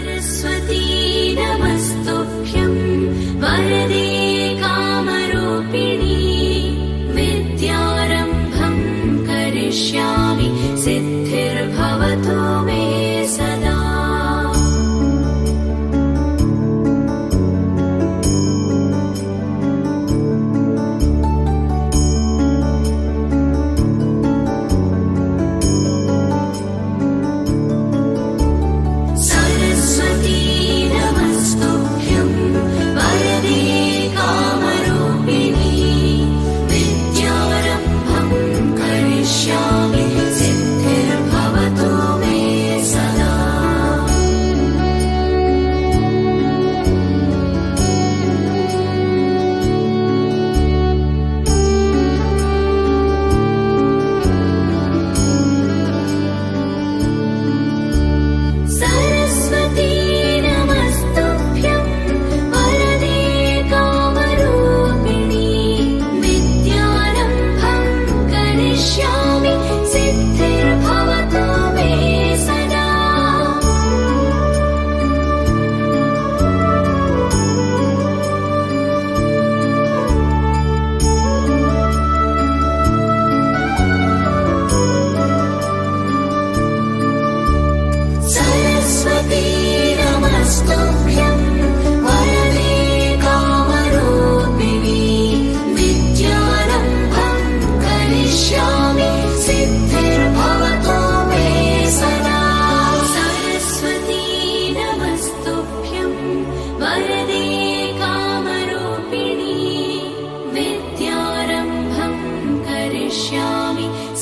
सरस्वती नमस्तुभ्यं वरदे कामरूपिणी विद्यारम्भं करिष्यामि सिद्धिर्भवतु मे सदा।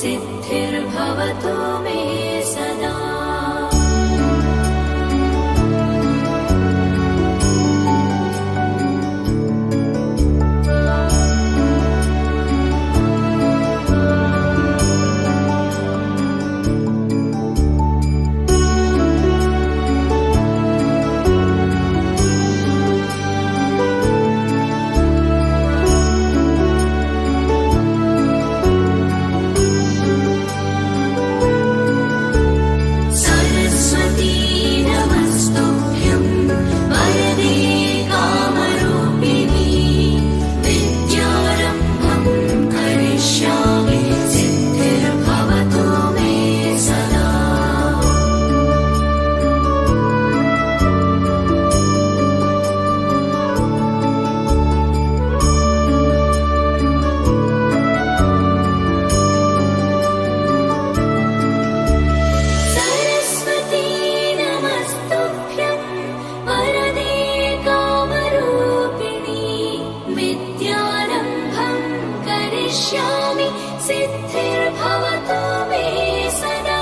सिद्धिर्भवतु मे सदा। सिद्धिर्भवतु मे सदा।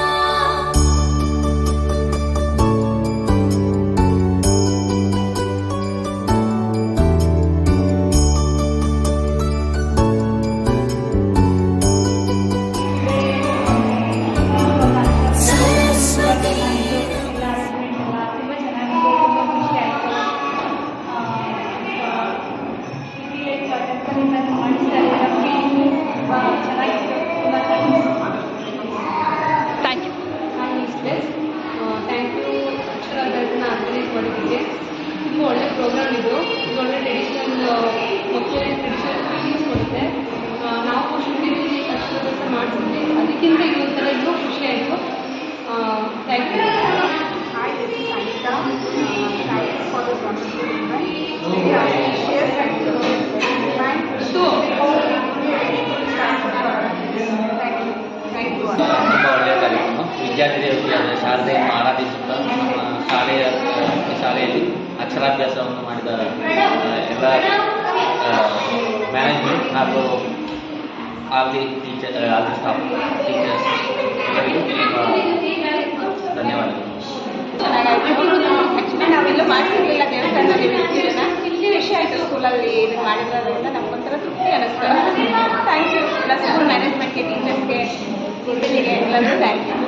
ಒಳ್ಳೆ ಪ್ರೋಗ್ರಾಮ್ ಇದು ಒಳ್ಳೆ ಟ್ರೆಡಿಷನಲ್ ಮಕ್ಕಳಿಗೆ ಟ್ರೆಡಿಷನಲ್ ಫೀಲಿಂಗ್ಸ್ ಕೊಡುತ್ತೆ. ನಾವು ಶುದ್ಧಿ ಅಕ್ಷರ ದಿವಸ ಮಾಡಿಸಿದ್ವಿ, ಅದಕ್ಕಿಂತ ಇದೊಂಥರ ಇನ್ನೂ ಖುಷಿ ಆಯಿತು. Thank you. Hi, this is Anita. Thanks for this wonderful event. We appreciate and So, thank you. ತುಂಬ ಒಳ್ಳೆಯ ಕಾರ್ಯಕ್ರಮ. ವಿದ್ಯಾರ್ಥಿಗಳಿಗೆ ಶಾರದೆಯನ್ನು ಆರಾಧಿಸುತ್ತಾ ಶಾಲೆಯಲ್ಲಿ ಅಕ್ಷರಾಭ್ಯಾಸವನ್ನು ಮಾಡಿದ ಎಲ್ಲ ಮ್ಯಾನೇಜ್ಮೆಂಟ್ ಹಾಗೂ ಆಲ್ ದಿ ಸ್ಟಾಫ್ ಟೀಚರ್ಸ್ ಎಲ್ಲರಿಗೂ ಧನ್ಯವಾದಗಳು. ಆ್ಯಕ್ಚುಲಿ ನಾವೆಲ್ಲ ಮಾಡ್ತಿರ್ಲಿಲ್ಲ ದೇವಸ್ಥಾನದಲ್ಲಿ ವಿದ್ಯೆನ ಇಲ್ಲಿ ವಿಷಯ ಆಯಿತು ಸ್ಕೂಲಲ್ಲಿ ಇದು ಮಾಡಿರೋದ್ರಿಂದ ನಮಗೊಂಥರ ತೃಪ್ತಿ ಅನ್ನಿಸ್ತು. ಥ್ಯಾಂಕ್ ಯು ಎಲ್ಲ ಸ್ಕೂಲ್ ಮ್ಯಾನೇಜ್ಮೆಂಟ್ಗೆ, ಟೀಚರ್ಸ್ಗೆ, ಎಲ್ಲರಿಗೂ ಥ್ಯಾಂಕ್ ಯು.